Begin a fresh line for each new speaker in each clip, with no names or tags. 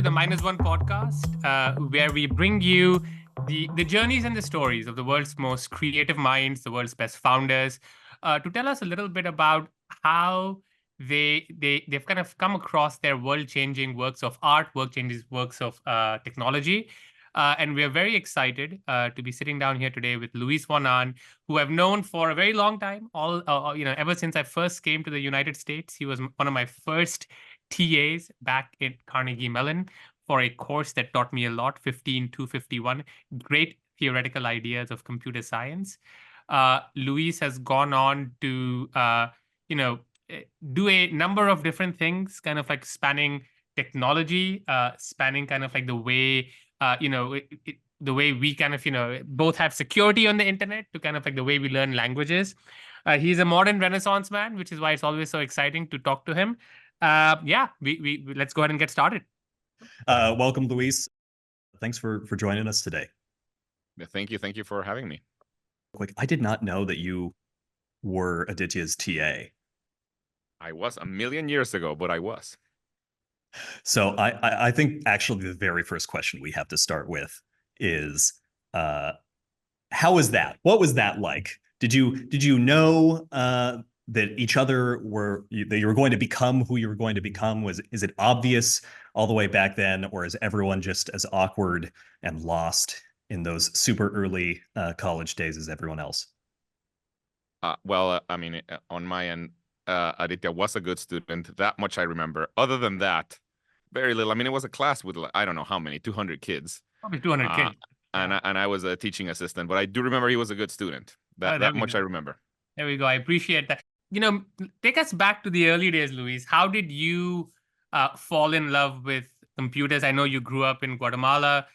to the Minus One podcast, where we bring you the journeys and the stories of the world's most creative minds, the world's best founders, to tell us a little bit about how they've kind of come across their world-changing works of art, work-changing works of technology. And we're very excited to be sitting down here today with Luis von Ahn, who I've known for a very long time. Ever since I first came to the United States, he was one of my first TAs back in Carnegie Mellon for a course that taught me a lot, 15251, great theoretical ideas of computer science. Luis has gone on to, do a number of different things, kind of like spanning technology, spanning kind of like the way, the way we kind of, both have security on the internet to kind of like the way we learn languages. He's a modern Renaissance man, which is why it's always so exciting to talk to him. We let's go ahead and get started.
Welcome, Luis. Thanks for joining us today.
Yeah, thank you for having me.
Quick, I did not know that you were Aditya's TA.
I was a million years ago, but I was.
So I think actually the very first question we have to start with is, how was that? What was that like? Did you know that each other that you were going to become who you were going to become? Is it obvious all the way back then, or is everyone just as awkward and lost in those super early college days as everyone else?
On my end, Aditya was a good student. That much I remember. Other than that, very little. I mean, it was a class with, I don't know how many, 200 kids.
Probably 200 kids.
And I was a teaching assistant, but I do remember he was a good student. That much I remember.
There we go. I appreciate that. Take us back to the early days, Luis. How did you fall in love with computers? I know you grew up in Guatemala.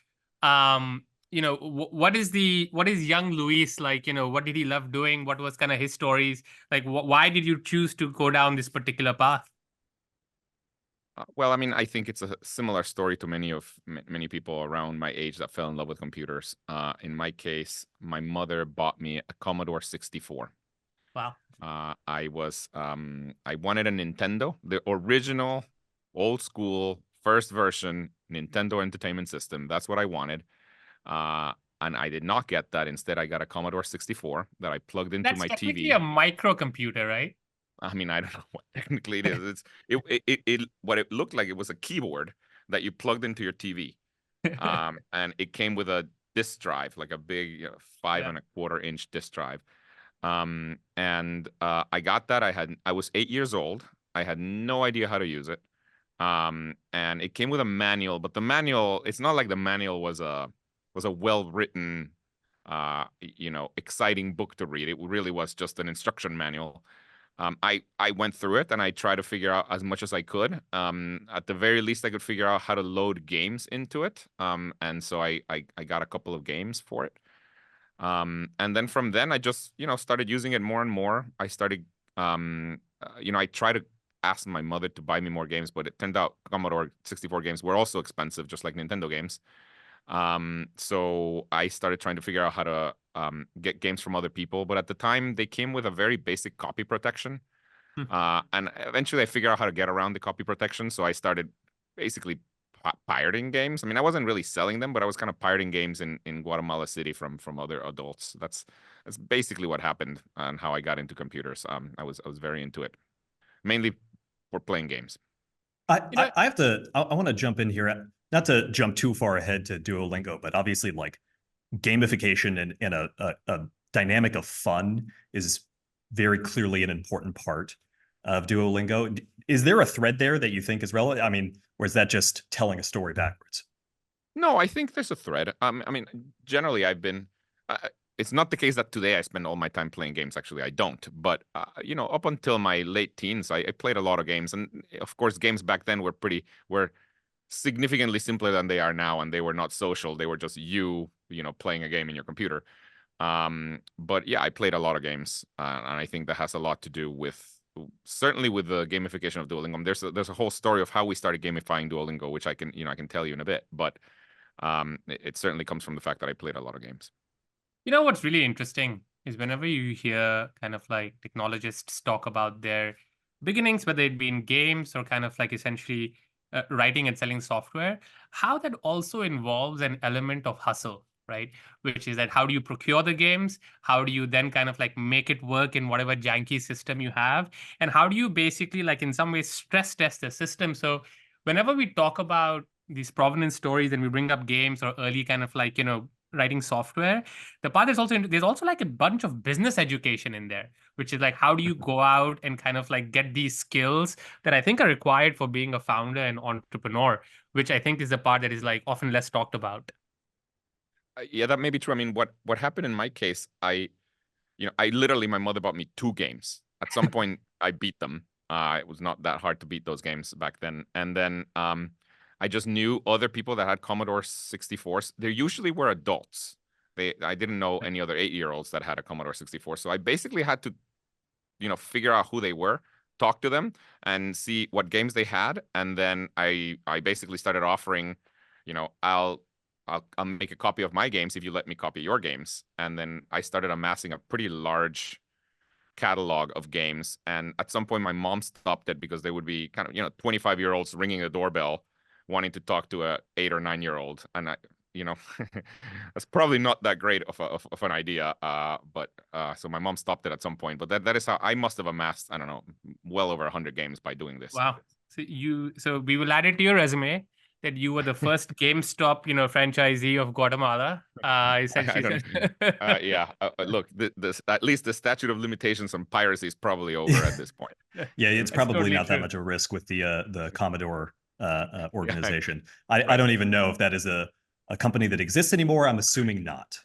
What is young Luis like? What did he love doing? What was kind of his stories? Like, why did you choose to go down this particular path?
I think it's a similar story to many people around my age that fell in love with computers. In my case, my mother bought me a Commodore 64.
Wow.
I wanted a Nintendo, the original, old school, first version Nintendo Entertainment System. That's what I wanted. And I did not get that. Instead, I got a Commodore 64 that I plugged into my TV.
That's technically a microcomputer, right?
I mean, I don't know what technically it is. What it looked like, it was a keyboard that you plugged into your TV. And it came with a disk drive, like a big 5.25-inch disk drive. I got that. I was 8 years old. I had no idea how to use it. And it came with a manual, but the manual, it's not like the manual was a well-written, exciting book to read. It really was just an instruction manual. I went through it and I tried to figure out as much as I could. At the very least, I could figure out how to load games into it. And so I got a couple of games for it. And then from then I just, started using it more and more. I started, I tried to ask my mother to buy me more games, but it turned out Commodore 64 games were also expensive, just like Nintendo games. So I started trying to figure out how to get games from other people. But at the time, they came with a very basic copy protection. And eventually I figured out how to get around the copy protection. So I started basically pirating games. I mean, I wasn't really selling them, but I was kind of pirating games in Guatemala City from other adults. That's basically what happened and how I got into computers. I was very into it, mainly for playing games.
I want to jump in here, not to jump too far ahead to Duolingo, but obviously like gamification and a dynamic of fun is very clearly an important part of Duolingo. Is there a thread there that you think is relevant? I mean, or is that just telling a story backwards?
No, I think there's a thread. Generally I've been, it's not the case that today I spend all my time playing games. Actually, I don't. But, up until my late teens, I played a lot of games. And of course, games back then were significantly simpler than they are now. And they were not social. They were just playing a game in your computer. But yeah, I played a lot of games. And I think that has a lot to do certainly with the gamification of Duolingo. There's a whole story of how we started gamifying Duolingo, which I can tell you in a bit. But it certainly comes from the fact that I played a lot of games.
What's really interesting is whenever you hear kind of like technologists talk about their beginnings, whether it be in games or kind of like essentially writing and selling software, how that also involves an element of hustle, right? Which is that how do you procure the games? How do you then kind of like make it work in whatever janky system you have? And how do you basically like in some ways stress test the system? So whenever we talk about these provenance stories and we bring up games or early kind of like, writing software, the part is also, there's also like a bunch of business education in there, which is like, how do you go out and kind of like get these skills that I think are required for being a founder and entrepreneur, which I think is the part that is like often less talked about.
Yeah, that may be true. I mean, what happened in my case, I literally, my mother bought me 2 games. At some point, I beat them. It was not that hard to beat those games back then. And then I just knew other people that had Commodore 64s. They usually were adults. I didn't know any other 8-year-olds that had a Commodore 64. So I basically had to, figure out who they were, talk to them, and see what games they had. And then I basically started offering, I'll make a copy of my games if you let me copy your games. And then I started amassing a pretty large catalog of games. And at some point, my mom stopped it because they would be kind of, 25-year-olds ringing a doorbell, wanting to talk to a 8 or 9-year-old. And that's probably not that great of an idea. But so my mom stopped it at some point. But that is how I must have amassed, I don't know, well over 100 games by doing this.
Wow. So we will add it to your resume that you were the first GameStop, franchisee of Guatemala. Essentially.
Yeah. Look, at least the statute of limitations on piracy is probably over at this point.
Yeah, it's probably
totally
not
true.
that much of a risk with the Commodore organization. I don't even know if that is a company that exists anymore. I'm assuming not.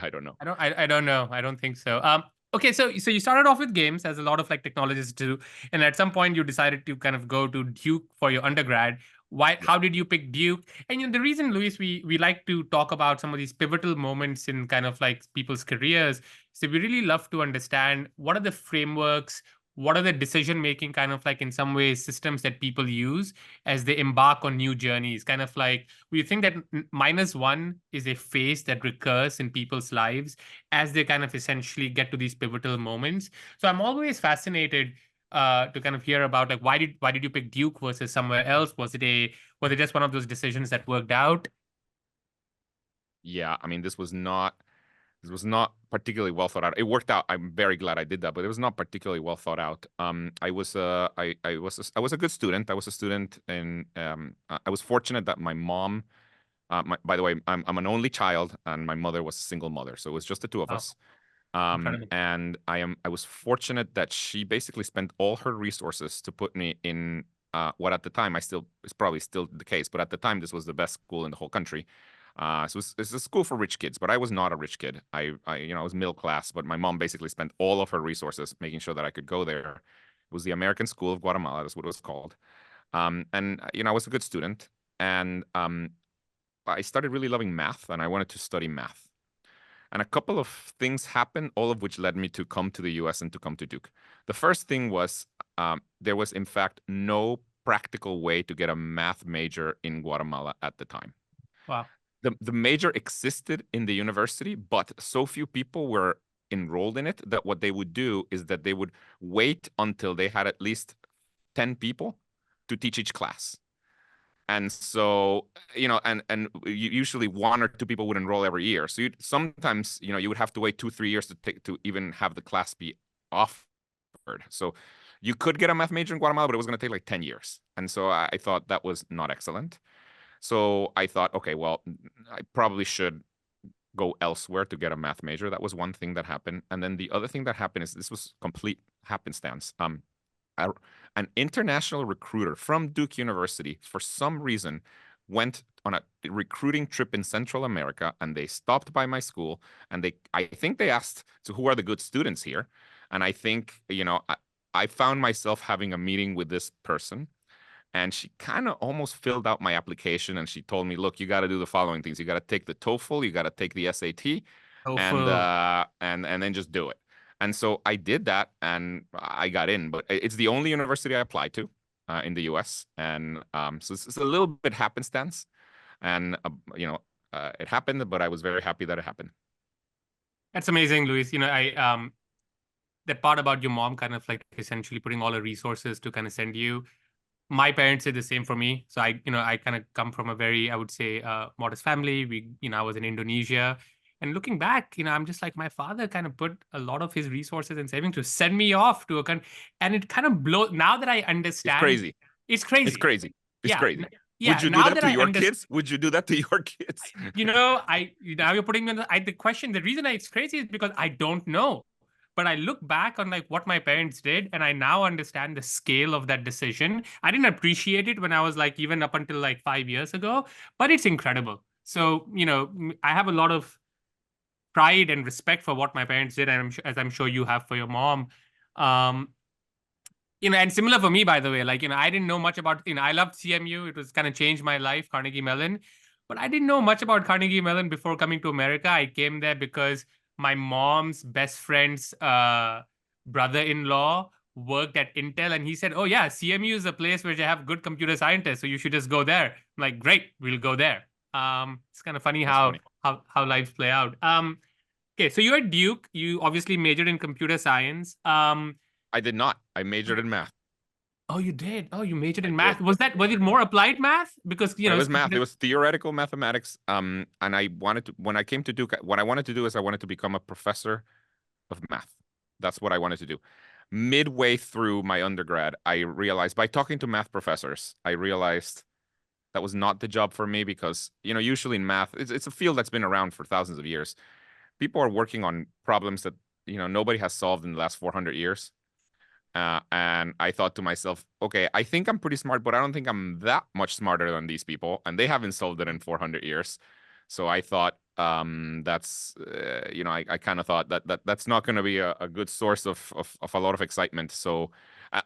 I don't know.
I don't know. I don't think so. Okay, so you started off with games, as a lot of like technologists do, and at some point you decided to kind of go to Duke for your undergrad. Why? How did you pick Duke? And the reason, Luis, we like to talk about some of these pivotal moments in kind of like people's careers. So we really love to understand what are the frameworks, what are the decision-making kind of like in some ways systems that people use as they embark on new journeys. Kind of like we think that -1 is a phase that recurs in people's lives as they kind of essentially get to these pivotal moments. So I'm always fascinated to kind of hear about like why did you pick Duke versus somewhere else? Was it just one of those decisions that worked out?
Yeah, I mean, this was not particularly well thought out. It worked out. I'm very glad I did that, but it was not particularly well thought out. I was a good student. I was a student, and I was fortunate that my mom. By the way, I'm an only child, and my mother was a single mother, so it was just the two of us. And I was fortunate that she basically spent all her resources to put me in what at the time is probably still the case, but at the time this was the best school in the whole country. So it's a school for rich kids, but I was not a rich kid. I was middle class, but my mom basically spent all of her resources making sure that I could go there. It was the American School of Guatemala. That's what it was called. And I was a good student, and I started really loving math, and I wanted to study math. And a couple of things happened, all of which led me to come to the US and to come to Duke. The first thing was there was, in fact, no practical way to get a math major in Guatemala at the time.
Wow.
The major existed in the university, but so few people were enrolled in it that what they would do is that they would wait until they had at least 10 people to teach each class. And so, and usually 1 or 2 people would enroll every year. So sometimes, you would have to wait 2-3 years to even have the class be offered. So you could get a math major in Guatemala, but it was going to take like 10 years. And so I thought that was not excellent. So I thought, okay, well, I probably should go elsewhere to get a math major. That was one thing that happened. And then the other thing that happened is this was complete happenstance. An international recruiter from Duke University, for some reason, went on a recruiting trip in Central America, and they stopped by my school, and I think they asked, so who are the good students here? And I think, I found myself having a meeting with this person, and she kind of almost filled out my application, and she told me, look, you got to do the following things. You got to take the TOEFL, you got to take the SAT, and then just do it. And so I did that, and I got in. But it's the only university I applied to in the US, and so it's a little bit happenstance, and it happened, but I was very happy that it happened.
That's amazing, Luis. That part about your mom kind of like essentially putting all her resources to kind of send you. my parents did the same for me. So I kind of come from a very, I would say, modest family. I was in Indonesia. And looking back, I'm just like, my father kind of put a lot of his resources and savings to send me off to a country. And it kind of blows, now that I
It's
understand,
crazy.
it's crazy.
It's crazy. It's
Yeah.
crazy.
Yeah.
Would you do
Now
that
that
to
I
your
understand,
kids? Would you do that to your kids?
now you're putting me on the question. The reason it's crazy is because I don't know. But I look back on like what my parents did, and I now understand the scale of that decision. I didn't appreciate it when I was like even up until like 5 years ago, but it's incredible. So, I have a lot of pride and respect for what my parents did, and as I'm sure you have for your mom. Um, and similar for me, by the way, like, I didn't know much about, I loved CMU. It was kind of changed my life, Carnegie Mellon. But I didn't know much about Carnegie Mellon before coming to America. I came there because my mom's best friend's brother-in-law worked at Intel, and he said, "Oh yeah, CMU is a place where they have good computer scientists, so you should just go there." I'm like, great, we'll go there. It's kind of funny
That's
how
funny.
how lives play out. Okay, so you're at Duke. You obviously majored in computer science.
I did not. I majored in math.
Oh, you did. Oh, you majored
I
in
did.
math. Was it more applied math? Because
It was math. It was theoretical mathematics. And I wanted to, when I came to Duke, what I wanted to do is I wanted to become a professor of math. That's what I wanted to do. Midway through my undergrad, I realized by talking to math professors, I realized that was not the job for me because, usually in math, it's a field that's been around for thousands of years. People are working on problems that, nobody has solved in the last 400 years. And I thought to myself, okay, I think I'm pretty smart, but I don't think I'm that much smarter than these people, and they haven't solved it in 400 years. So I thought that's I kind of thought that's not going to be a good source of a lot of excitement. So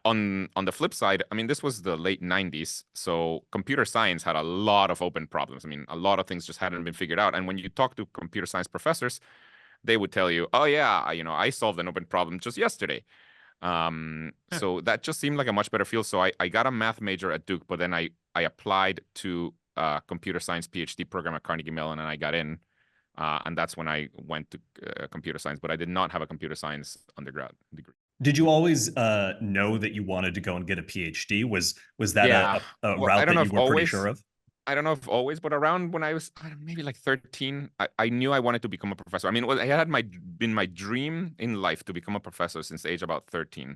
on the flip side, I mean, this was the late 90s, so computer science had a lot of open problems. I mean, a lot of things just hadn't been figured out. And when you talk to computer science professors, they would tell you, oh yeah, I solved an open problem just yesterday. So that just seemed like a much better field. So I got a math major at Duke, but then I applied to a computer science PhD program at Carnegie Mellon, and I got in. And that's when I went to computer science, but I did not have a computer science undergrad degree.
Did you always know that you wanted to go and get a PhD? Was that
Yeah.
a
Well,
route that you were pretty sure of?
I don't know if always, but around when I was maybe like 13, I knew I wanted to become a professor. I mean, I had been my dream in life to become a professor since the age about 13.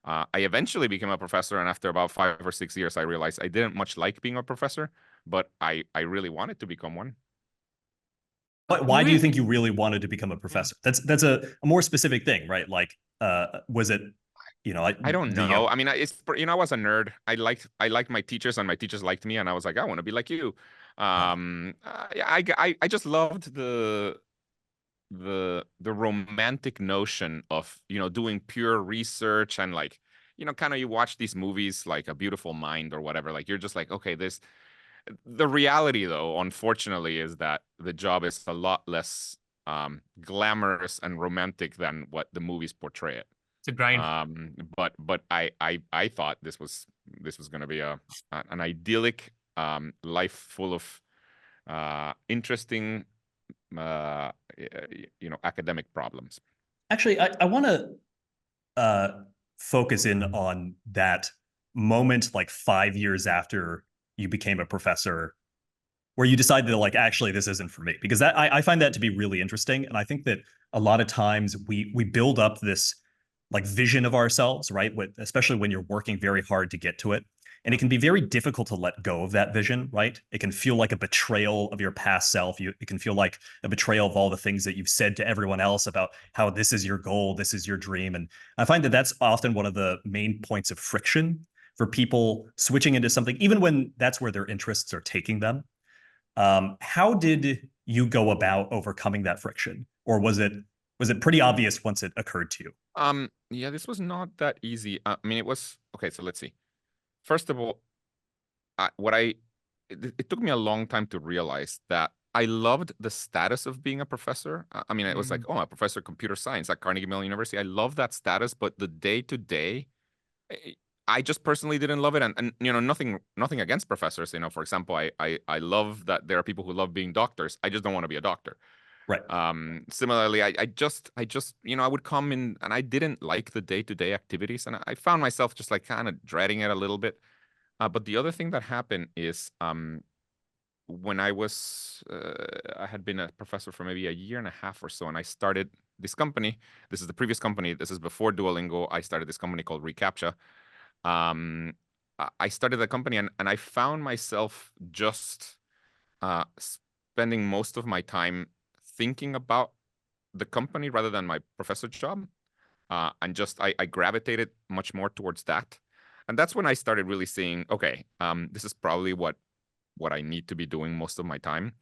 I eventually became a professor, and after about 5 or 6 years, I realized I didn't much like being a professor, but I really wanted to become one.
Why do you think you really wanted to become a professor? That's a more specific thing, right? Like, was it,
I don't know. I mean, I was a nerd. I liked my teachers, and my teachers liked me, and I was like, I want to be like you. I just loved the romantic notion of doing pure research and like kind of you watch these movies like A Beautiful Mind or whatever. Like you're just like, okay, the reality though, unfortunately, is that the job is a lot less glamorous and romantic than what the movies portray it.
It's a grind.
But I thought this was going to be an idyllic life full of interesting academic problems.
Actually, I want to focus in on that moment, like 5 years after you became a professor, where you decided that, like, actually, this isn't for me, because I find that to be really interesting, and I think that a lot of times we build up this like vision of ourselves, right? Especially when you're working very hard to get to it. And it can be very difficult to let go of that vision, right? It can feel like a betrayal of your past self. It can feel like a betrayal of all the things that you've said to everyone else about how this is your goal, this is your dream. And I find that that's often one of the main points of friction for people switching into something, even when that's where their interests are taking them. How did you go about overcoming that friction? Or was it pretty obvious once it occurred to you?
Yeah, this was not that easy. I mean, it was okay. So let's see. First of all, it took me a long time to realize that I loved the status of being a professor. I mean, it was like, oh, a professor of computer science at Carnegie Mellon University. I love that status, but the day to day, I just personally didn't love it. And nothing against professors. For example, I love that there are people who love being doctors. I just don't want to be a doctor.
Right.
Similarly, I just I would come in and I didn't like the day-to-day activities, and I found myself just like kind of dreading it a little bit. But the other thing that happened is when I had been a professor for maybe a year and a half or so, and I started this company. This is the previous company. This is before Duolingo. I started this company called reCAPTCHA. I started the company, and I found myself just spending most of my time thinking about the company rather than my professor job. And just I gravitated much more towards that. And that's when I started really seeing, okay, this is probably what I need to be doing most of my time.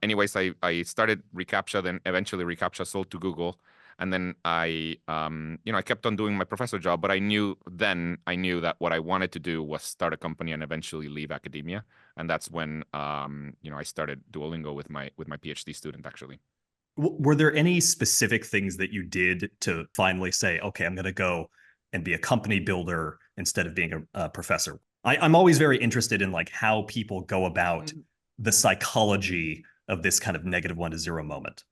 Anyways, I started reCAPTCHA, then eventually reCAPTCHA sold to Google. And then I kept on doing my professor job, but I knew that what I wanted to do was start a company and eventually leave academia. And that's when, I started Duolingo with my PhD student, actually.
Were there any specific things that you did to finally say, okay, I'm going to go and be a company builder instead of being a professor? I'm always very interested in like how people go about the psychology of this kind of -1 to 0 moment.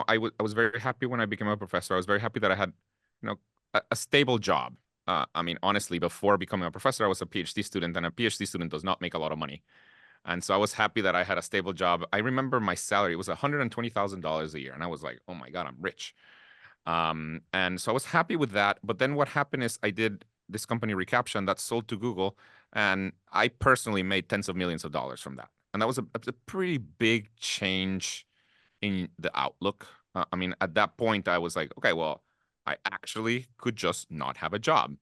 I was very happy when I became a professor. I was very happy that I had, a stable job. I mean, honestly, before becoming a professor, I was a PhD student, and a PhD student does not make a lot of money. And so I was happy that I had a stable job. I remember my salary was $120,000 a year, and I was like, oh my God, I'm rich. And so I was happy with that. But then what happened is I did this company reCAPTCHA, and that sold to Google, and I personally made tens of millions of dollars from that. And that was a pretty big change in the outlook. I mean, at that point, I was like, okay, well, I actually could just not have a job.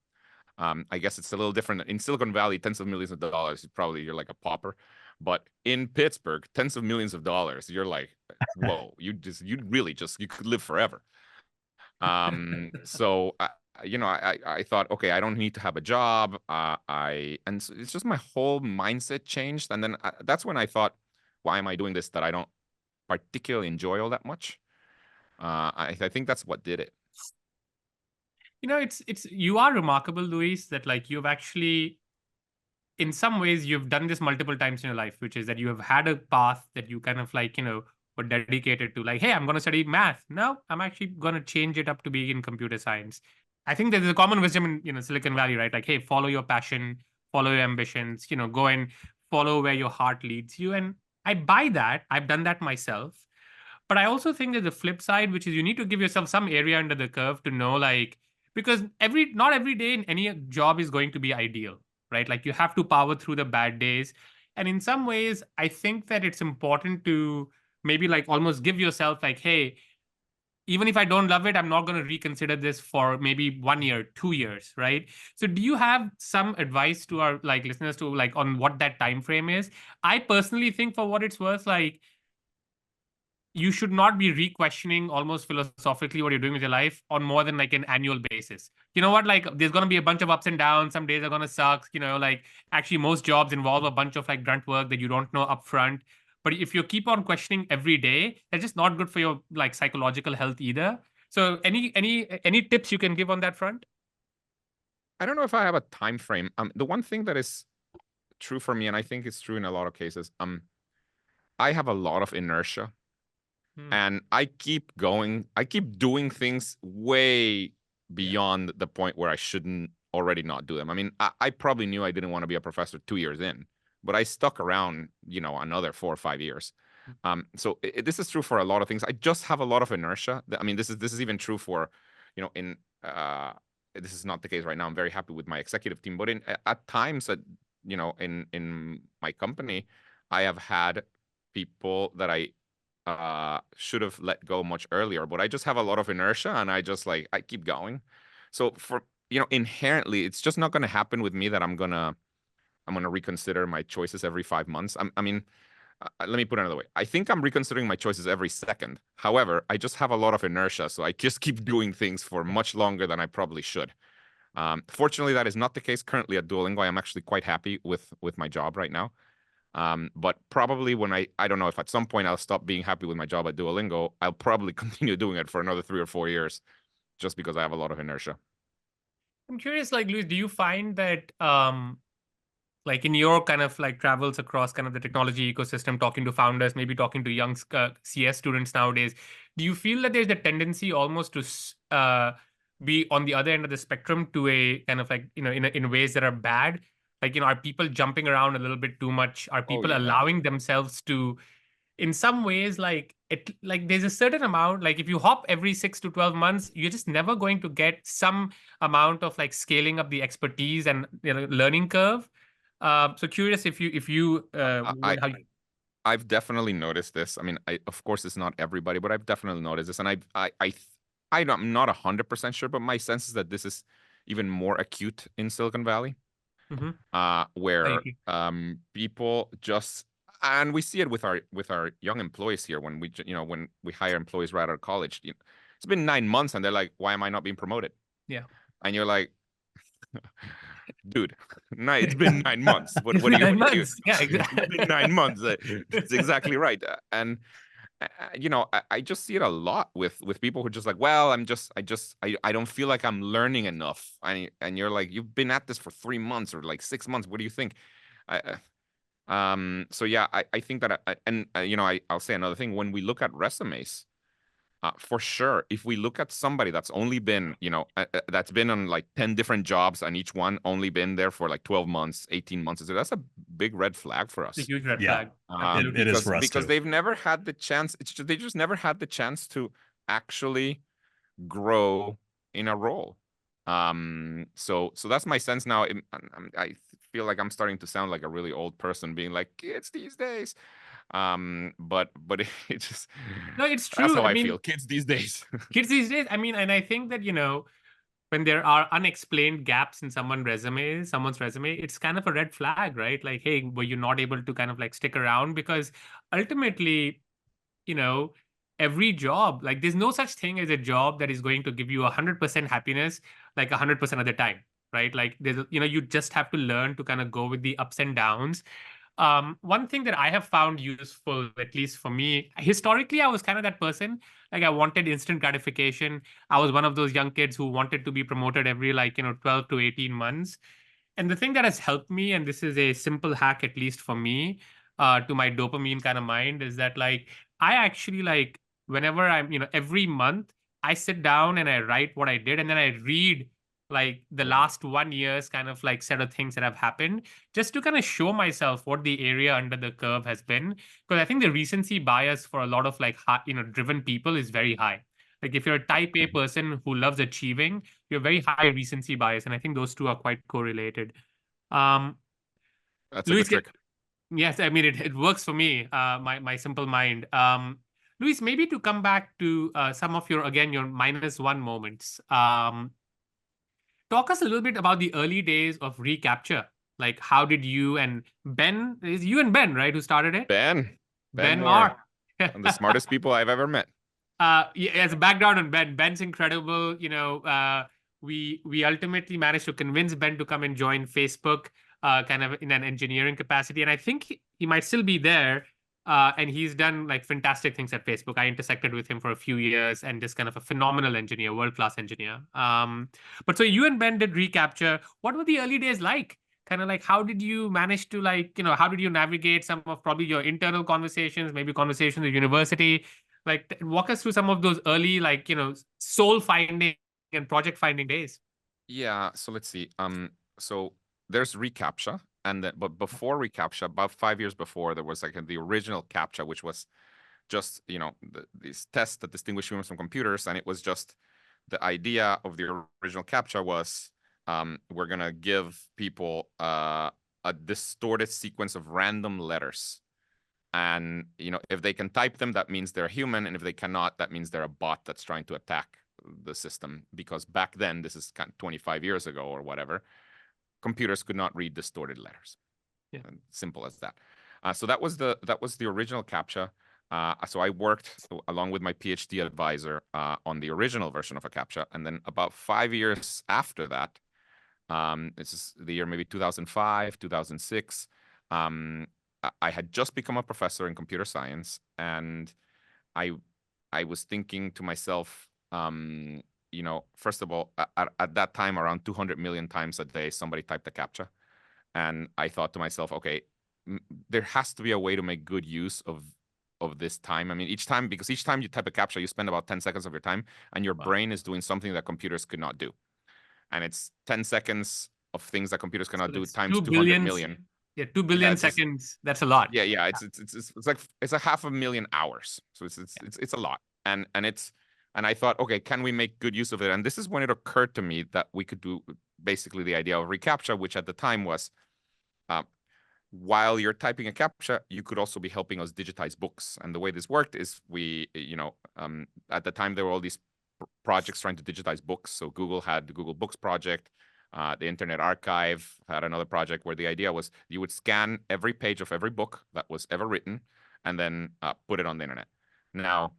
I guess it's a little different. In Silicon Valley, tens of millions of dollars, you're like a pauper. But in Pittsburgh, tens of millions of dollars, you're like, whoa, you could live forever. So I thought, okay, I don't need to have a job. And so it's just my whole mindset changed. And then that's when I thought, why am I doing this that I don't particularly enjoy all that much? I think that's what did it.
You are remarkable, Luis, that like you've actually, in some ways, you've done this multiple times in your life, which is that you have had a path that you kind of like, were dedicated to, like, hey, I'm going to study math. No, I'm actually going to change it up to be in computer science. I think there's a common wisdom in, Silicon Valley, right? Like, hey, follow your passion, follow your ambitions, go and follow where your heart leads you. And I buy that. I've done that myself. But I also think there's a flip side, which is you need to give yourself some area under the curve to know, like, because not every day in any job is going to be ideal, right? Like you have to power through the bad days. And in some ways, I think that it's important to maybe like almost give yourself like, hey, even if I don't love it, I'm not going to reconsider this for maybe 1 year, 2 years, right? So do you have some advice to our like listeners to like on what that time frame is? I personally think, for what it's worth, like, you should not be re-questioning almost philosophically what you're doing with your life on more than like an annual basis. You know what? Like, there's going to be a bunch of ups and downs. Some days are going to suck. Like actually most jobs involve a bunch of like grunt work that you don't know upfront. But if you keep on questioning every day, that's just not good for your like psychological health either. So any tips you can give on that front?
I don't know if I have a time frame. The one thing that is true for me, and I think it's true in a lot of cases, I have a lot of inertia. And I keep going. I keep doing things way beyond the point where I shouldn't already not do them. I mean, I probably knew I didn't want to be a professor 2 years in, but I stuck around, another 4 or 5 years. So this is true for a lot of things. I just have a lot of inertia. I mean, this is even true for, this is not the case right now. I'm very happy with my executive team, but at times that, in my company, I have had people that I should have let go much earlier, but I just have a lot of inertia and I keep going. So for, inherently, it's just not going to happen with me that I'm going to reconsider my choices every 5 months. I mean, let me put it another way. I think I'm reconsidering my choices every second. However, I just have a lot of inertia. So I just keep doing things for much longer than I probably should. Fortunately, that is not the case currently at Duolingo. I am actually quite happy with my job right now. But probably when I don't know if at some point I'll stop being happy with my job at Duolingo, I'll probably continue doing it for another 3 or 4 years just because I have a lot of inertia.
I'm curious, like, Luis, do you find that, like in your kind of like travels across kind of the technology ecosystem, talking to founders, maybe talking to young CS students nowadays, do you feel that there's a tendency almost to be on the other end of the spectrum to a kind of like, in ways that are bad? Like, are people jumping around a little bit too much? Are people
yeah.
allowing themselves to, in some ways, like there's a certain amount, like if you hop every 6 to 12 months, you're just never going to get some amount of like scaling up the expertise and learning curve. So curious if you how you.
I've definitely noticed this. I mean, of course it's not everybody, but I've definitely noticed this, and I'm not 100% sure, but my sense is that this is even more acute in Silicon Valley, where people just, and we see it with our young employees here when we hire employees right out of college. It's been 9 months and they're like, "Why am I not being promoted?"
Yeah,
and you're like, dude, it's been 9 months. What are you?
9 months. Yeah, exactly.
It's been 9 months. That's exactly right. And I just see it a lot with people who are just like, well, I don't feel like I'm learning enough. And you're like, you've been at this for 3 months or like 6 months. What do you think? So yeah, I think that, I'll say another thing. When we look at resumes, for sure, if we look at somebody that's only been, that's been on like 10 different jobs and each one only been there for like 12 months, 18 months, that's a big red flag for us.
It's a huge red flag.
It is for us
because
too.
they've never had the chance. They just never had the chance to actually grow in a role. So that's my sense now. I feel like I'm starting to sound like a really old person being like, kids these days. But it just,
no, it's true.
That's how I feel. Kids these days.
Kids these days. I mean, and I think that, when there are unexplained gaps in someone's resume, it's kind of a red flag, right? Like, hey, were you not able to kind of like stick around? Because ultimately, every job, like there's no such thing as a job that is going to give you 100% happiness, like 100% of the time, right? Like there's, you just have to learn to kind of go with the ups and downs. One thing that I have found useful, at least for me, historically, I was kind of that person. Like I wanted instant gratification. I was one of those young kids who wanted to be promoted every 12 to 18 months. And the thing that has helped me, and this is a simple hack, at least for me, to my dopamine kind of mind, is that like I actually like whenever I'm, every month I sit down and I write what I did, and then I read like the last 1 year's kind of like set of things that have happened, just to kind of show myself what the area under the curve has been. Because I think the recency bias for a lot of like driven people is very high. Like if you're a type A person who loves achieving, you're very high recency bias, and I think those two are quite correlated.
That's
Luis,
a good trick.
yes, I mean it works for me. My simple mind. Luis, maybe to come back to some of your -1 moments. Talk us a little bit about the early days of reCAPTCHA. Like, how did you and Ben, is you and Ben, right, who started it?
Ben
Moore.
One of the smartest people I've ever met.
Yeah, as a background on Ben, Ben's incredible. We ultimately managed to convince Ben to come and join Facebook, kind of in an engineering capacity, and I think he might still be there. And he's done like fantastic things at Facebook. I intersected with him for a few years, and just kind of a phenomenal engineer, world-class engineer. But so you and Ben did reCAPTCHA. What were the early days like? Kind of like, how did you manage to how did you navigate some of probably your internal conversations, maybe conversations at university? Like, walk us through some of those early, soul finding and project finding days.
Yeah. So let's see. So there's reCAPTCHA, but before reCAPTCHA, about 5 years before, there was like the original CAPTCHA, which was just these tests that distinguish humans from computers, and it was just the idea of the original CAPTCHA was we're gonna give people a distorted sequence of random letters. And if they can type them, that means they're human, and if they cannot, that means they're a bot that's trying to attack the system. Because back then, this is kind of 25 years ago or whatever, computers could not read distorted letters.
Yeah.
Simple as that. So that was the original CAPTCHA. So I worked along with my PhD advisor on the original version of a CAPTCHA, and then about 5 years after that, this is the year maybe 2005, 2006. I had just become a professor in computer science, and I was thinking to myself, first of all, at that time, around 200 million times a day, somebody typed a CAPTCHA, and I thought to myself, okay, there has to be a way to make good use of this time. I mean, each time you type a CAPTCHA, you spend about 10 seconds of your time, and your brain is doing something that computers could not do. And it's 10 seconds of things that computers cannot
So
do
that's
times
2
200
billion.
million.
Yeah, 2
Yeah,
billion
it's just,
seconds. That's a lot.
yeah, it's like it's a 500,000 hours. So it's a lot. And I thought, okay, can we make good use of it? And this is when it occurred to me that we could do basically the idea of reCAPTCHA, which at the time was, while you're typing a CAPTCHA, you could also be helping us digitize books. And the way this worked is we, at the time there were all these projects trying to digitize books. So Google had the Google Books project. The Internet Archive had another project where the idea was you would scan every page of every book that was ever written and then put it on the internet. Now,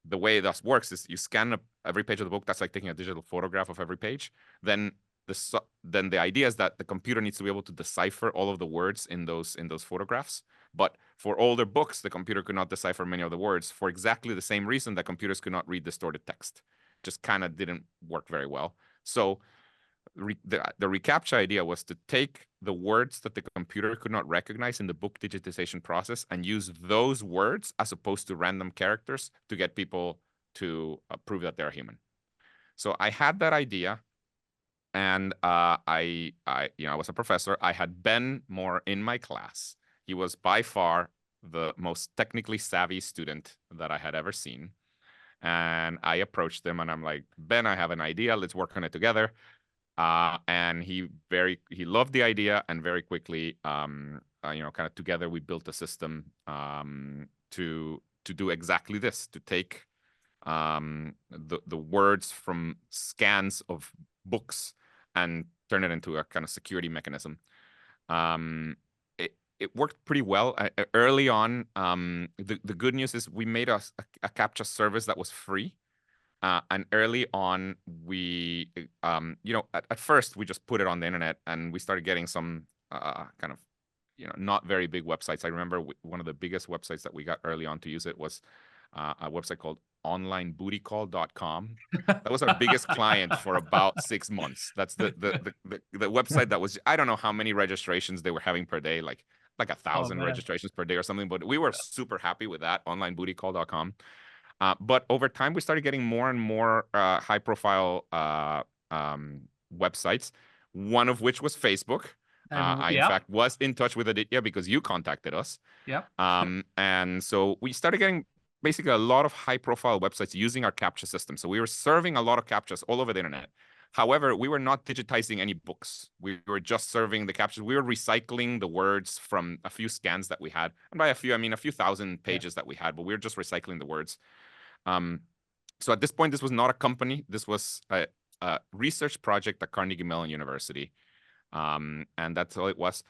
the way this works is you scan every page of the book. That's like taking a digital photograph of every page. Then the idea is that the computer needs to be able to decipher all of the words in those photographs. But for older books, the computer could not decipher many of the words for exactly the same reason that computers could not read distorted text. Just kind of didn't work very well. So the reCAPTCHA idea was to take the words that the computer could not recognize in the book digitization process and use those words as opposed to random characters to get people to prove that they're human. So I had that idea, and I was a professor. I had Ben Moore in my class. He was by far the most technically savvy student that I had ever seen. And I approached him and I'm like, Ben, I have an idea. Let's work on it together. And he loved the idea, and very quickly, kind of together we built a system to do exactly this, to take the words from scans of books and turn it into a kind of security mechanism. It worked pretty well early on. The good news is we made a CAPTCHA service that was free. And early on, we, at first we just put it on the internet, and we started getting some kind of, not very big websites. I remember one of the biggest websites that we got early on to use it was a website called onlinebootycall.com. That was our biggest client for about 6 months. That's the website that was, I don't know how many registrations they were having per day, like 1,000 registrations per day or something. But we were super happy with that, onlinebootycall.com. But over time, we started getting more and more high-profile websites, one of which was Facebook. I, in fact, was in touch with Aditya because you contacted us.
Yeah.
And so we started getting basically a lot of high-profile websites using our CAPTCHA system. So we were serving a lot of CAPTCHAs all over the internet. However, we were not digitizing any books. We were just serving the CAPTCHAs. We were recycling the words from a few scans that we had. And by a few, I mean a few thousand pages that we had, but we were just recycling the words. So at this point, this was not a company. This was a research project at Carnegie Mellon University. And that's all it was.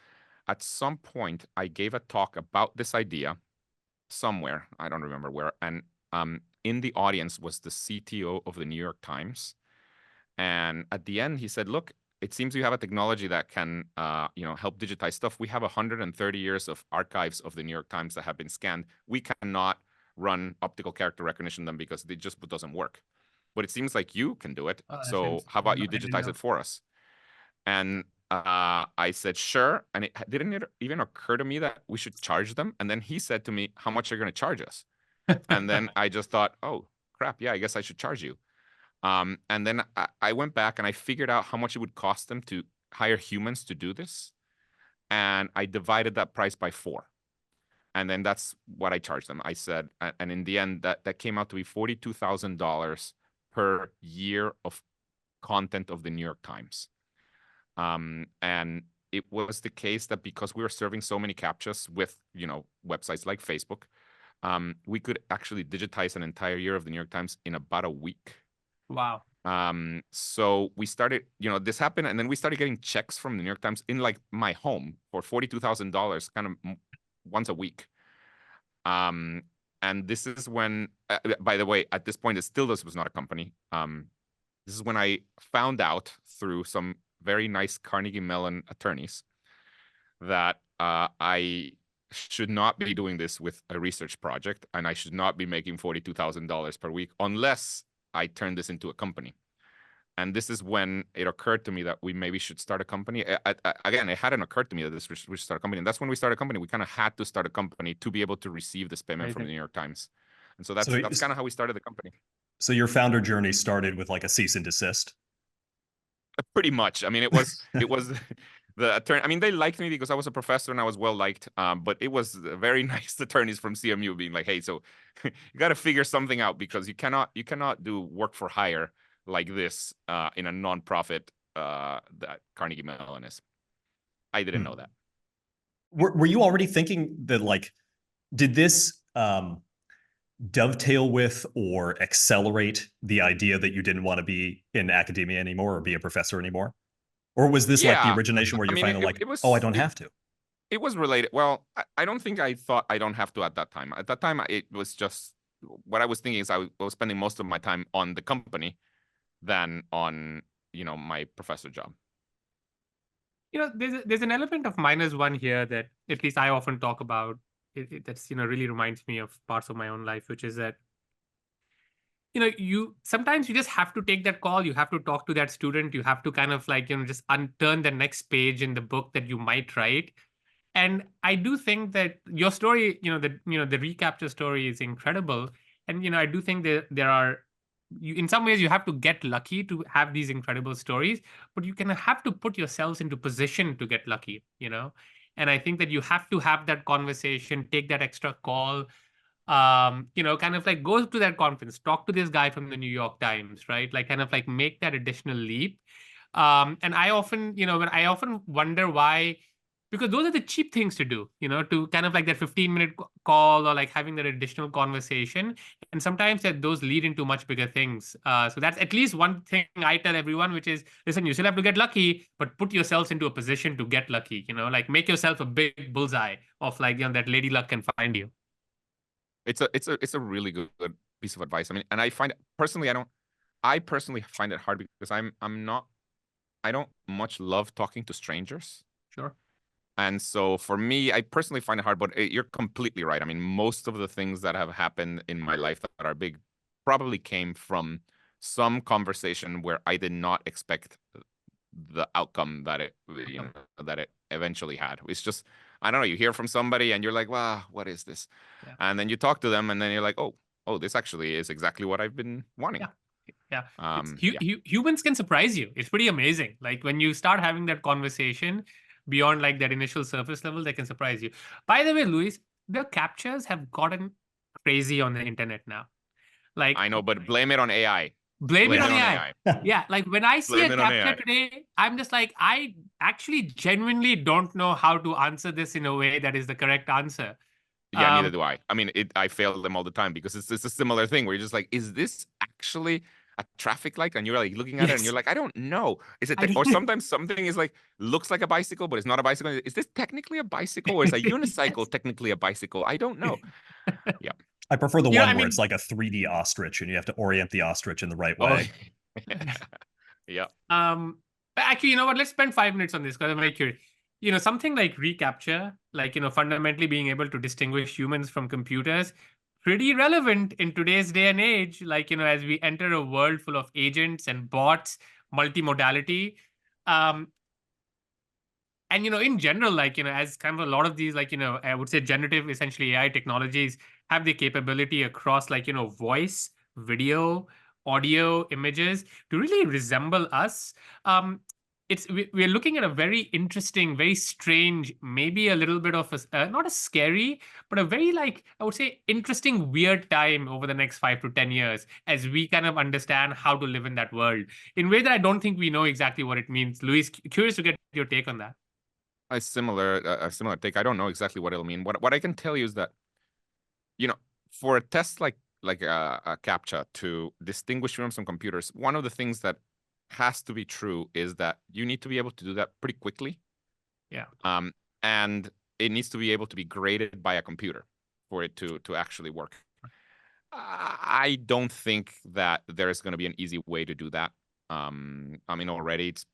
At some point, I gave a talk about this idea somewhere. I don't remember where. And in the audience was the CTO of the New York Times. And at the end, he said, look, it seems you have a technology that can help digitize stuff. We have 130 years of archives of the New York Times that have been scanned. We cannot run optical character recognition them because it just doesn't work. But it seems like you can do it. So how about you digitize it for us? And I said, sure. And it didn't even occur to me that we should charge them. And then he said to me, how much are you going to charge us? And then I just thought, oh, crap. Yeah, I guess I should charge you. And then I went back and I figured out how much it would cost them to hire humans to do this. And I divided that price by 4. And then that's what I charged them. I said, and in the end, that came out to be $42,000 per year of content of the New York Times. And it was the case that because we were serving so many CAPTCHAs with, websites like Facebook, we could actually digitize an entire year of the New York Times in about a week.
Wow.
So we started, this happened, and then we started getting checks from the New York Times in like my home for $42,000 kind of once a week. And this is when, by the way, at this point, this was not a company. This is when I found out through some very nice Carnegie Mellon attorneys that I should not be doing this with a research project, and I should not be making $42,000 per week unless I turn this into a company. And this is when it occurred to me that we maybe should start a company. Again, it hadn't occurred to me that we should start a company. And that's when we started a company. We kind of had to start a company to be able to receive this payment from the New York Times. And so that's kind of how we started the company.
So your founder journey started with like a cease and desist?
Pretty much. I mean, it was the attorney. I mean, they liked me because I was a professor and I was well liked. But it was very nice attorneys from CMU being like, "Hey, so you got to figure something out because you cannot do work for hire like this in a nonprofit that Carnegie Mellon is." I didn't know that.
Were you already thinking that, like, did this dovetail with or accelerate the idea that you didn't want to be in academia anymore or be a professor anymore? Or was this like the origination where
I
you're
mean,
finally like,
it was,
oh, I don't have to?
It was related. Well, I don't think I thought I don't have to at that time. At that time, it was just what I was thinking is I was spending most of my time on the company than on, my professor job.
There's an element of -1 here that at least I often talk about. That's really reminds me of parts of my own life, which is that you sometimes you just have to take that call. You have to talk to that student. You have to kind of like just turn the next page in the book that you might write. And I do think that your story, the reCAPTCHA story is incredible. And I do think that there are, in some ways, you have to get lucky to have these incredible stories, but you can have to put yourselves into position to get lucky. And I think that you have to have that conversation, take that extra call, kind of like go to that conference, talk to this guy from the New York Times, right? Like kind of like make that additional leap. And I often, when I often wonder why, because those are the cheap things to do, to kind of like that 15-minute call or like having that additional conversation. And sometimes that those lead into much bigger things. So that's at least one thing I tell everyone, which is, listen, you still have to get lucky, but put yourselves into a position to get lucky, like make yourself a big bullseye of like, that lady luck can find you.
It's a really good piece of advice. I mean, and I find personally, I personally find it hard because I don't much love talking to strangers.
Sure.
And so for me, I personally find it hard, but you're completely right. I mean, most of the things that have happened in my life that are big probably came from some conversation where I did not expect the outcome that it eventually had. It's just, I don't know, you hear from somebody and you're like, wow, what is this?
Yeah.
And then you talk to them and then you're like, oh, this actually is exactly what I've been wanting.
Humans can surprise you. It's pretty amazing. Like when you start having that conversation beyond like that initial surface level, they can surprise you. By the way, Luis, the CAPTCHAs have gotten crazy on the internet now. Like,
I know, but blame it on AI.
Blame it on AI. Yeah, like when I see a CAPTCHA today, I'm just like, I actually genuinely don't know how to answer this in a way that is the correct answer.
Yeah, neither do I. I mean, I fail them all the time because it's a similar thing where you're just like, is this actually a traffic light? And you're like looking at it and you're like, I don't know. Is it or sometimes something is like looks like a bicycle, but it's not a bicycle. Is this technically a bicycle or is a unicycle technically a bicycle? I don't know. Yeah.
I prefer the one where it's like a 3D ostrich and you have to orient the ostrich in the right way.
Yeah.
Actually, you know what? Let's spend 5 minutes on this because I'm very curious. Something like reCAPTCHA, like, fundamentally being able to distinguish humans from computers, pretty relevant in today's day and age, like, as we enter a world full of agents and bots, multimodality. And, in general, like, as kind of a lot of these, like, I would say generative, essentially AI technologies have the capability across, like, voice, video, audio, images to really resemble us. We're looking at a very interesting, very strange, maybe a little bit of a, not a scary, but a very, like, I would say, interesting, weird time over the next 5 to 10 years as we kind of understand how to live in that world in a way that I don't think we know exactly what it means. Luis, curious to get your take on that.
A similar take. I don't know exactly what it'll mean. What I can tell you is that, for a test like a CAPTCHA to distinguish humans from computers, one of the things that has to be true is that you need to be able to do that pretty quickly.
Yeah.
And it needs to be able to be graded by a computer for it to actually work. I don't think that there is going to be an easy way to do that. I mean, already it's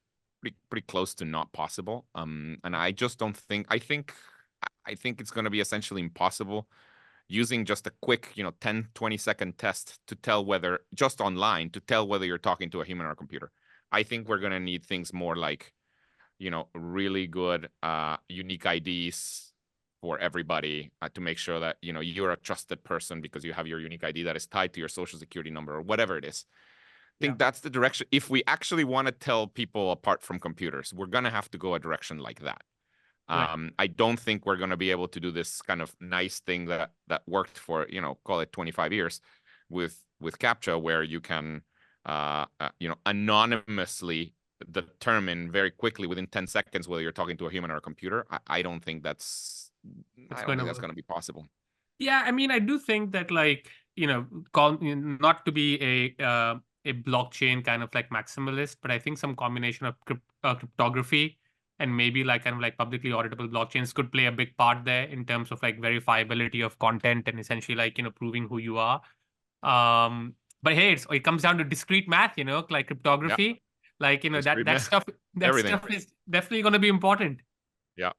pretty close to not possible. And I just don't think. I think it's going to be essentially impossible using just a quick, 10, 20-second test to tell whether, just online, to tell whether you're talking to a human or a computer. I think we're going to need things more like, really good unique IDs for everybody to make sure that, you're a trusted person because you have your unique ID that is tied to your social security number or whatever it is. think that's the direction. If we actually want to tell people apart from computers, we're going to have to go a direction like that.
Right.
I don't think we're going to be able to do this kind of nice thing that worked for, call it 25 years with CAPTCHA, where you can, anonymously determine very quickly within 10 seconds whether you're talking to a human or a computer. I don't think that's going to be possible.
Yeah, I mean, I do think that, like, not to be a blockchain kind of like maximalist, but I think some combination of cryptography and maybe like kind of like publicly auditable blockchains could play a big part there in terms of like verifiability of content and essentially like, proving who you are. But hey, it comes down to discrete math, like cryptography, like, that stuff is definitely going to be important.
Yeah.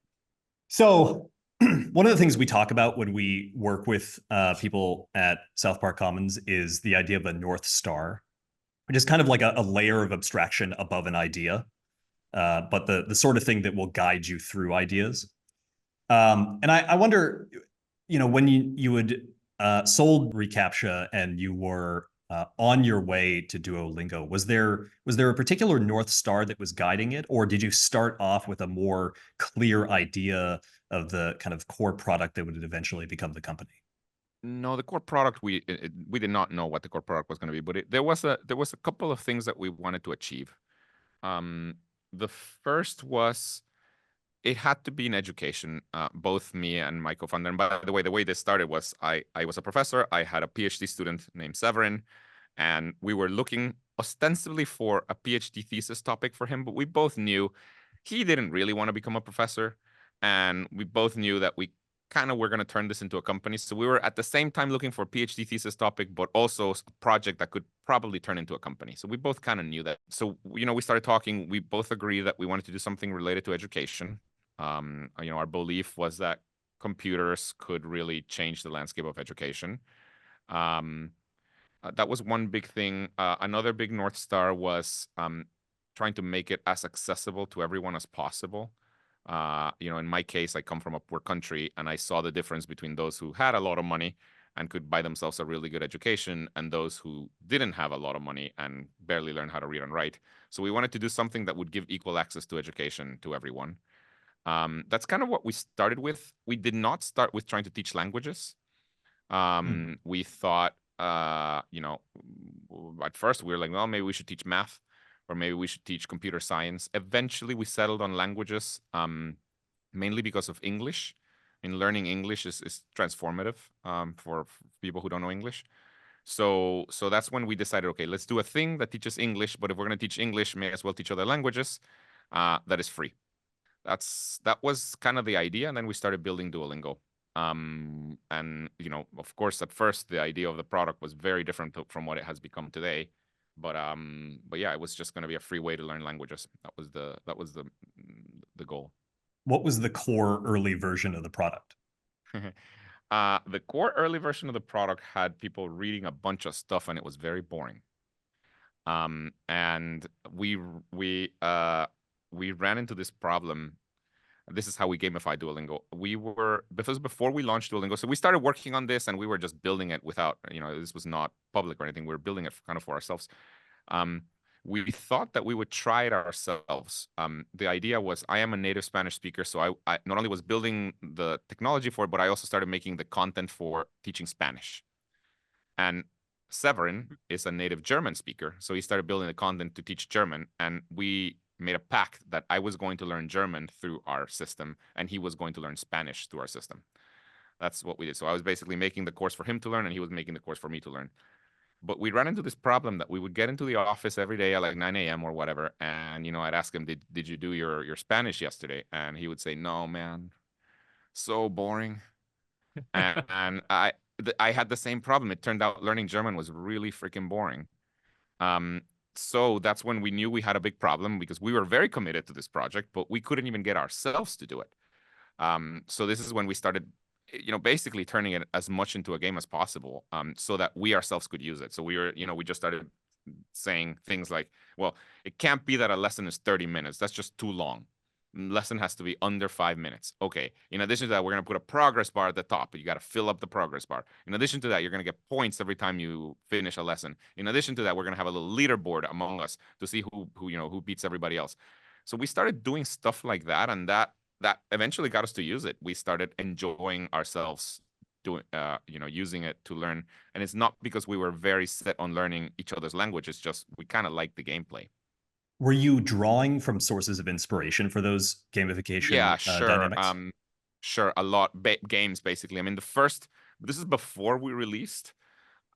So one of the things we talk about when we work with people at South Park Commons is the idea of a North Star, which is kind of like a layer of abstraction above an idea, but the sort of thing that will guide you through ideas. And I wonder, when you had sold reCAPTCHA and you were on your way to Duolingo, was there a particular North Star that was guiding it, or did you start off with a more clear idea of the kind of core product that would eventually become the company?
No, the core product, we did not know what the core product was going to be, but there was a couple of things that we wanted to achieve. The first was, it had to be in education. Both me and my co-founder, and by the way this started was I was a professor. I had a PhD student named Severin, and we were looking ostensibly for a PhD thesis topic for him, but we both knew he didn't really want to become a professor, and we both knew that we kind of were going to turn this into a company. So we were at the same time looking for a PhD thesis topic, but also a project that could probably turn into a company. So we both kind of knew that. So, we started talking. We both agreed that we wanted to do something related to education. Our belief was that computers could really change the landscape of education. That was one big thing. Another big North Star was trying to make it as accessible to everyone as possible. In my case, I come from a poor country, and I saw the difference between those who had a lot of money and could buy themselves a really good education and those who didn't have a lot of money and barely learned how to read and write. So we wanted to do something that would give equal access to education to everyone. That's kind of what we started with. We did not start with trying to teach languages. We thought, at first we were like, well, maybe we should teach math, or maybe we should teach computer science. Eventually, we settled on languages, mainly because of English. I mean, learning English is transformative for people who don't know English. So that's when we decided, okay, let's do a thing that teaches English, but if we're going to teach English, may as well teach other languages that is free. That was kind of the idea, and then we started building Duolingo. And of course, at first the idea of the product was very different from what it has become today. But yeah, it was just going to be a free way to learn languages. That was the goal.
What was the core early version of the product?
The core early version of the product had people reading a bunch of stuff, and it was very boring. And we ran into this problem. This is how we gamified Duolingo. Because before we launched Duolingo, so we started working on this, and we were just building it without, this was not public or anything. We were building it kind of for ourselves. We thought that we would try it ourselves. The idea was, I am a native Spanish speaker, so I not only was building the technology for it, but I also started making the content for teaching Spanish. And Severin is a native German speaker, so he started building the content to teach German, and we made a pact that I was going to learn German through our system, and he was going to learn Spanish through our system. That's what we did. So I was basically making the course for him to learn, and he was making the course for me to learn. But we ran into this problem that we would get into the office every day at like 9 a.m. or whatever, and I'd ask him, did you do your Spanish yesterday? And he would say, no, man, so boring. and I had the same problem. It turned out learning German was really freaking boring. So that's when we knew we had a big problem, because we were very committed to this project, but we couldn't even get ourselves to do it. So this is when we started, basically turning it as much into a game as possible, so that we ourselves could use it. So we just started saying things like, well, it can't be that a lesson is 30 minutes. That's just too long. lesson has to be under 5 minutes. Okay. In addition to that, we're going to put a progress bar at the top. You got to fill up the progress bar. In addition to that, you're going to get points every time you finish a lesson. In addition to that, we're going to have a little leaderboard among us to see who beats everybody else. So we started doing stuff like that, and that eventually got us to use it. We started enjoying ourselves doing, using it to learn. And it's not because we were very set on learning each other's language. It's just we kind of liked the gameplay.
Were you drawing from sources of inspiration for those gamification
sure.
dynamics?
Sure, a lot. Games, basically. I mean, this is before we released.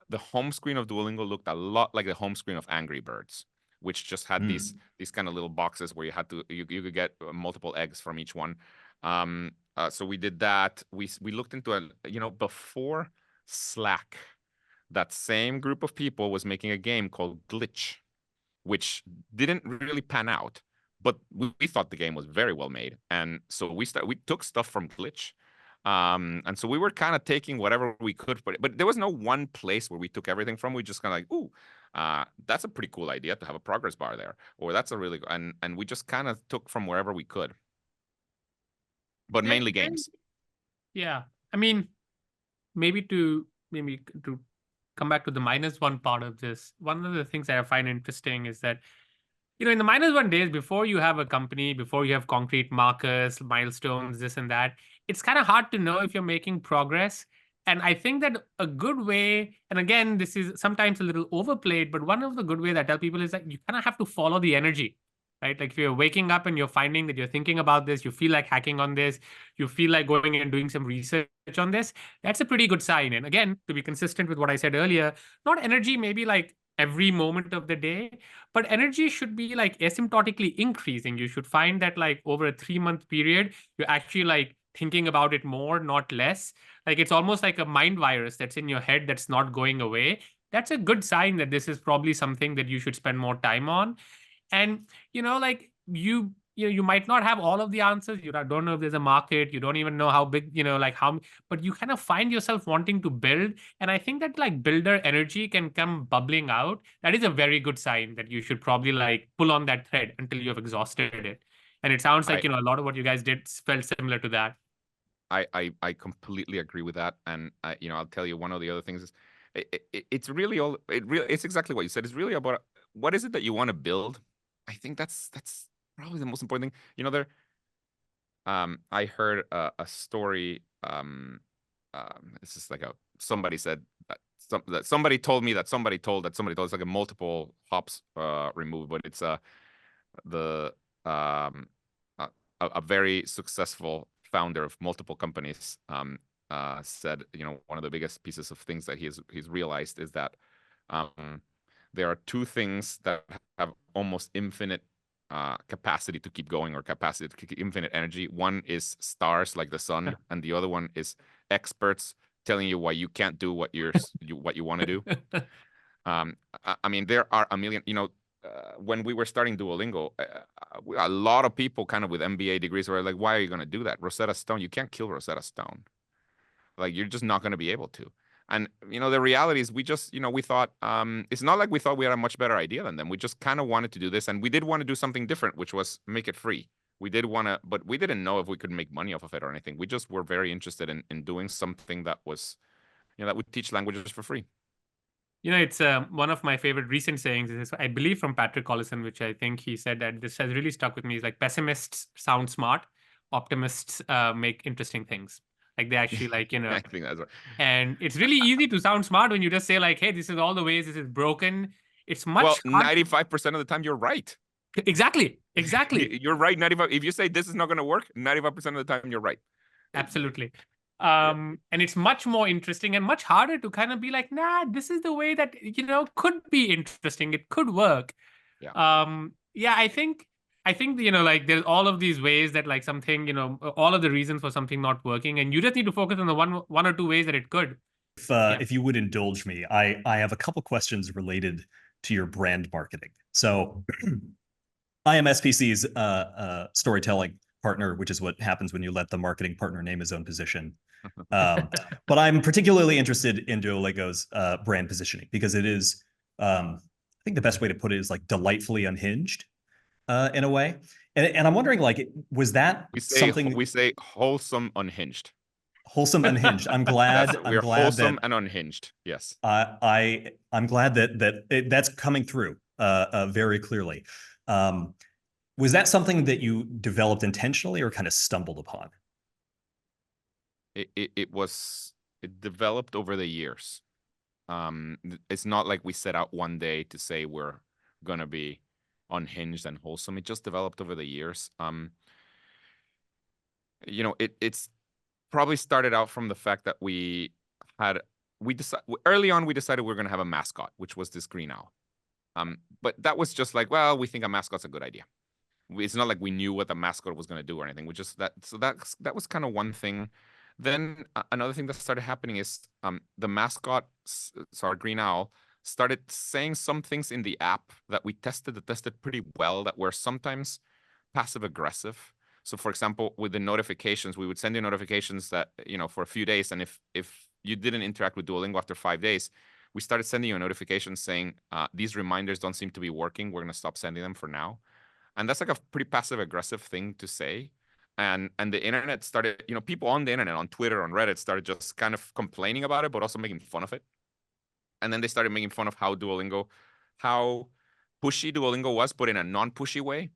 The home screen of Duolingo looked a lot like the home screen of Angry Birds, which just had these kind of little boxes where you could get multiple eggs from each one. So we did that. We looked into before Slack, that same group of people was making a game called Glitch, which didn't really pan out, but we thought the game was very well made. And so we took stuff from Glitch. And so we were kind of taking whatever we could, but there was no one place where we took everything from. We just kind of like, ooh, that's a pretty cool idea to have a progress bar there, or that's a really, and we just kind of took from wherever we could, but mainly games.
Yeah, I mean, maybe to come back to the -1 part of this, one of the things that I find interesting is that, in the -1 days, before you have a company, before you have concrete markers, milestones, this and that, it's kind of hard to know if you're making progress. And I think that a good way, and again, this is sometimes a little overplayed, but one of the good ways I tell people is that you kind of have to follow the energy, right? Like if you're waking up and you're finding that you're thinking about this, you feel like hacking on this, you feel like going and doing some research on this, that's a pretty good sign. And again, to be consistent with what I said earlier, not energy maybe like every moment of the day, but energy should be like asymptotically increasing. You should find that like over a 3-month period, you're actually like thinking about it more, not less. Like it's almost like a mind virus that's in your head that's not going away. That's a good sign that this is probably something that you should spend more time on. And, like you might not have all of the answers. You don't know if there's a market. You don't even know how big, like how, but you kind of find yourself wanting to build. And I think that like builder energy can come bubbling out. That is a very good sign that you should probably like pull on that thread until you've exhausted it. And it sounds like, a lot of what you guys did felt similar to that.
I completely agree with that. And, I'll tell you, one of the other things is it's really it's exactly what you said. It's really about what is it that you want to build. I think that's probably the most important thing. I heard a story. It's just like somebody said that somebody told me that somebody told that somebody told. It's like a multiple hops removed, but it's a very successful founder of multiple companies said, one of the biggest pieces of things that he's realized is that there are two things that have almost infinite capacity to keep going, or capacity to keep infinite energy. One is stars like the sun, and the other one is experts telling you why you can't do what you want to do. I mean, there are a million. When we were starting Duolingo, a lot of people kind of with MBA degrees were like, why are you going to do that? Rosetta Stone, you can't kill Rosetta Stone. Like, you're just not going to be able to. And, the reality is we just, we thought, it's not like we thought we had a much better idea than them. We just kind of wanted to do this. And we did want to do something different, which was make it free. We did want to, but we didn't know if we could make money off of it or anything. We just were very interested in doing something that was, that would teach languages for free.
It's one of my favorite recent sayings is, I believe, from Patrick Collison, which I think he said that this has really stuck with me. Is like, pessimists sound smart, optimists make interesting things. Like they actually like,
I think that's right.
And it's really easy to sound smart when you just say like, hey, this is all the ways this is broken. It's much
95% of the time you're right.
Exactly.
You're right. 95. If you say this is not going to work, 95% of the time you're right.
Absolutely. And it's much more interesting and much harder to kind of be like, nah, this is the way that, could be interesting. It could work.
Yeah.
I think, like there's all of these ways that like something, all of the reasons for something not working, and you just need to focus on the one or two ways that it could.
If you would indulge me, I have a couple questions related to your brand marketing. So I am SPC's storytelling partner, which is what happens when you let the marketing partner name his own position. But I'm particularly interested in Duolingo's brand positioning because it is, I think the best way to put it is like delightfully unhinged. in a way. And I'm wondering, like, was that something
we say wholesome unhinged.
wholesome unhinged? I'm glad.
We are wholesome and unhinged. Yes.
I'm glad that's coming through very clearly. Was that something that you developed intentionally or kind of stumbled upon?
It developed over the years. It's not like we set out one day to say we're gonna be unhinged and wholesome. It just developed over the years. You know, it's probably started out from the fact that early on we decided we were gonna have a mascot, which was this green owl. But that was just like, well, we think a mascot's a good idea. It's not like we knew what the mascot was going to do or anything. We just that was kind of one thing. Then another thing that started happening is the mascot, so our green owl, started saying some things in the app that we tested pretty well that were sometimes passive aggressive. So for example, with the notifications, we would send you notifications that, you know, for a few days, and if you didn't interact with Duolingo after 5 days, we started sending you a notification saying these reminders don't seem to be working. We're going to stop sending them for now. And that's like a pretty passive aggressive thing to say. And the internet started, you know, people on the internet, on Twitter, on Reddit, started just kind of complaining about it, but also making fun of it. And then they started making fun of how pushy Duolingo was, but in a non-pushy way.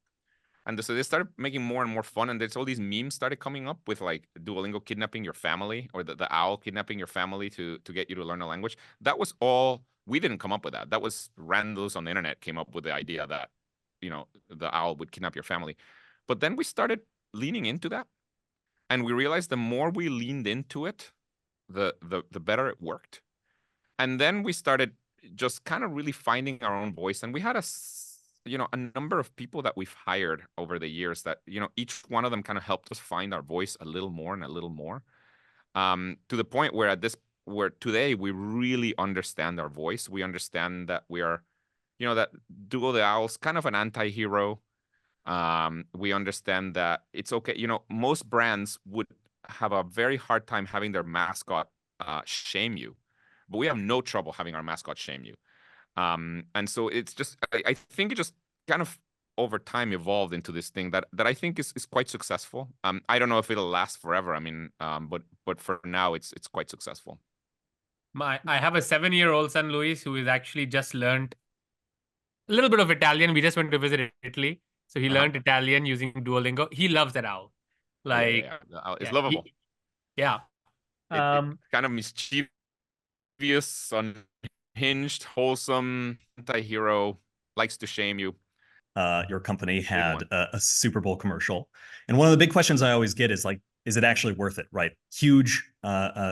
And so they started making more and more fun. And there's all these memes started coming up with like Duolingo kidnapping your family, or the owl kidnapping your family to get you to learn a language. That was all, we didn't come up with that. That was randos on the internet came up with the idea that, you know, the owl would kidnap your family. But then we started leaning into that, and we realized the more we leaned into it, the better it worked. And then we started just kind of really finding our own voice. And we had a number of people that we've hired over the years that, you know, each one of them kind of helped us find our voice a little more and a little more, to the point where today we really understand our voice. We understand that we are, you know, that Duo the Owl's kind of an anti-hero. We understand that it's okay. You know, most brands would have a very hard time having their mascot shame you, but we have no trouble having our mascot shame you. And so it's just, I think it just kind of over time evolved into this thing that I think is quite successful. I don't know if it'll last forever. I mean, but for now it's quite successful.
I have a 7-year-old son, Luis, who has actually just learned a little bit of Italian. We just went to visit Italy. So he learned Italian using Duolingo. He loves that owl. Like,
it's lovable.
It's
kind of mischievous, unhinged, wholesome, anti-hero, likes to shame you.
Your company had a Super Bowl commercial. And one of the big questions I always get is like, is it actually worth it, right? Huge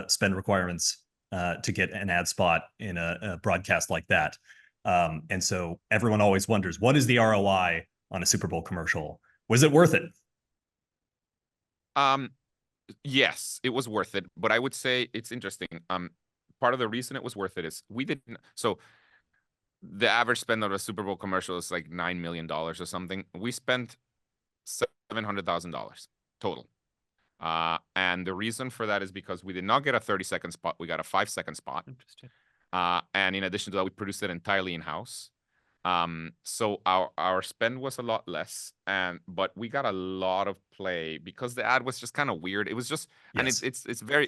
spend requirements to get an ad spot in a broadcast like that. And so everyone always wonders, what is the ROI on a Super Bowl commercial? Was it worth it?
Yes, it was worth it. But I would say it's interesting. Part of the reason it was worth it is so the average spend on a Super Bowl commercial is like $9 million or something. We spent $700,000 total. And the reason for that is because we did not get a 30-second spot. We got a 5-second spot.
Interesting.
And in addition to that, we produced it entirely in-house. So our spend was a lot less, but we got a lot of play because the ad was just kind of weird. It was just, yes. And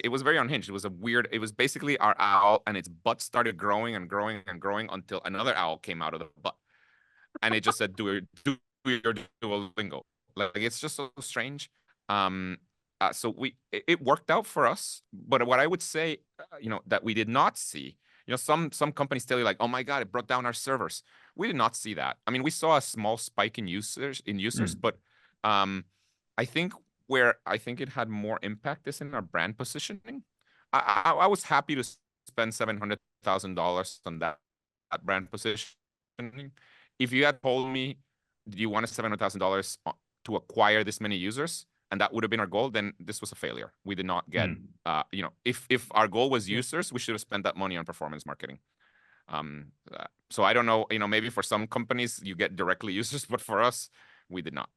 it was very unhinged. It was basically our owl, and its butt started growing and growing and growing until another owl came out of the butt, and it just said, do your Duolingo. Like, it's just so strange. So it worked out for us, but what I would say, that we did not see, some companies tell you like, oh my God, it brought down our servers. We did not see that. I mean, we saw a small spike in users, but I think where it had more impact is in our brand positioning. I was happy to spend $700,000 on that brand positioning. If you had told me, do you want $700,000 to acquire this many users, and that would have been our goal, then this was a failure. We did not get, if our goal was users, we should have spent that money on performance marketing. So I don't know, maybe for some companies you get directly users, but for us, we did not.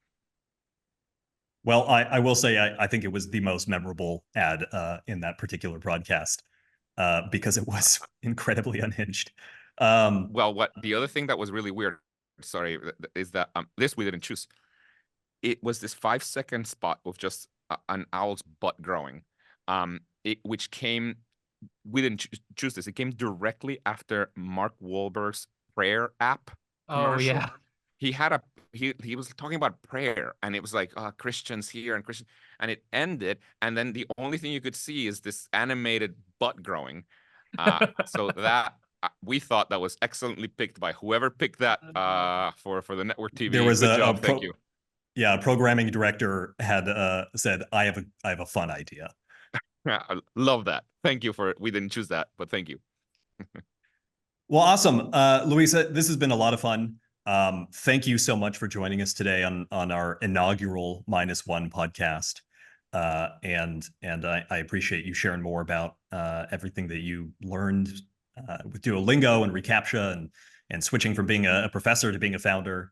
Well, I will say, I think it was the most memorable ad in that particular broadcast because it was incredibly unhinged.
Well, the other thing that was really weird sorry, is that this we didn't choose. It was this 5-second spot with just an owl's butt growing, which came. We didn't choose this. It came directly after Mark Wahlberg's prayer app commercial.
Oh yeah.
He had he was talking about prayer, and it was like Christians here and Christian, and it ended, and then the only thing you could see is this animated butt growing. So that we thought that was excellently picked by whoever picked that for the network TV.
There was
Good job, thank you.
Yeah, a programming director had said, "I have a fun idea."
Yeah, I love that. Thank you for. We didn't choose that, but thank you.
Well, awesome, Luisa. This has been a lot of fun. Thank you so much for joining us today on our inaugural -1 podcast. And I appreciate you sharing more about everything that you learned with Duolingo and reCAPTCHA and switching from being a professor to being a founder.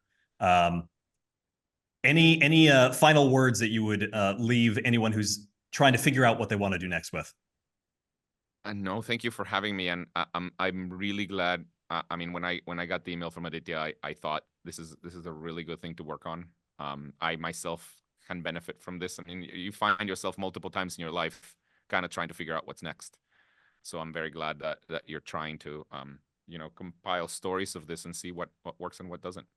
Any final words that you would leave anyone who's trying to figure out what they want to do next with?
No, thank you for having me, and I'm really glad. I mean, when I got the email from Aditya, I thought this is a really good thing to work on. I myself can benefit from this. I mean, you find yourself multiple times in your life kind of trying to figure out what's next. So I'm very glad that you're trying to compile stories of this and see what works and what doesn't.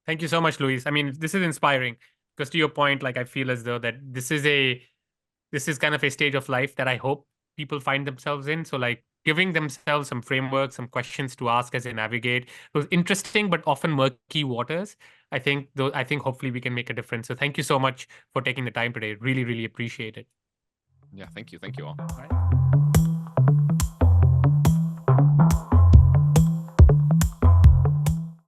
Thank you so much, Luis. I mean, this is inspiring because to your point, like I feel as though that this is kind of a stage of life that I hope people find themselves in. So like giving themselves some framework, some questions to ask as they navigate those interesting but often murky waters. I think hopefully we can make a difference. So thank you so much for taking the time today. Really, really appreciate it.
Yeah, thank you. Thank you all.
All right.